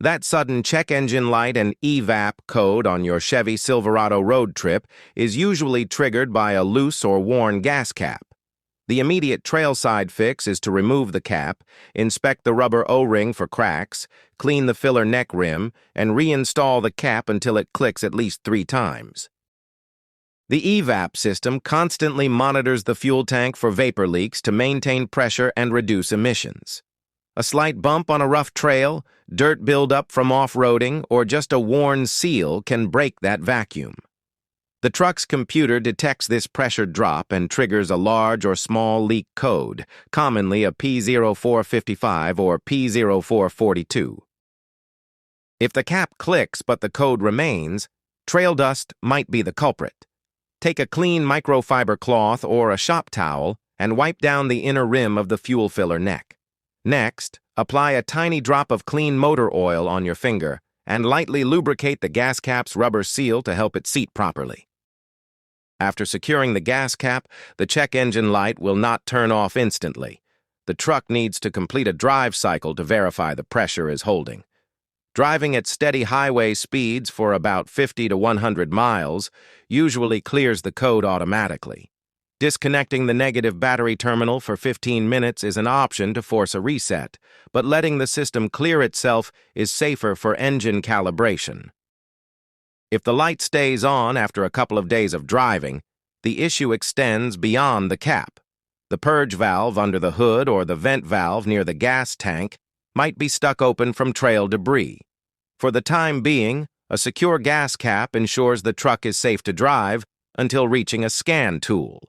That sudden check engine light and EVAP code on your Chevy Silverado road trip is usually triggered by a loose or worn gas cap. The immediate Trailside fix is to remove the cap, inspect the rubber O-ring for cracks, clean the filler neck rim, and reinstall the cap until it clicks at least 3 times. The EVAP system constantly monitors the fuel tank for vapor leaks to maintain pressure and reduce emissions. A slight bump on a rough trail, dirt buildup from off-roading, or just a worn seal can break that vacuum. The truck's computer detects this pressure drop and triggers a large or small leak code, commonly a P0455 or P0442. If the cap clicks but the code remains, trail dust might be the culprit. Take a clean microfiber cloth or a shop towel and wipe down the inner rim of the fuel filler neck. Next, apply a tiny drop of clean motor oil on your finger and lightly lubricate the gas cap's rubber seal to help it seat properly. After securing the gas cap, the check engine light will not turn off instantly. The truck needs to complete a drive cycle to verify the pressure is holding. Driving at steady highway speeds for about 50 to 100 miles usually clears the code automatically. Disconnecting the negative battery terminal for 15 minutes is an option to force a reset, but letting the system clear itself is safer for engine calibration. If the light stays on after a couple of days of driving, the issue extends beyond the cap. The purge valve under the hood or the vent valve near the gas tank might be stuck open from trail debris. For the time being, a secure gas cap ensures the truck is safe to drive until reaching a scan tool.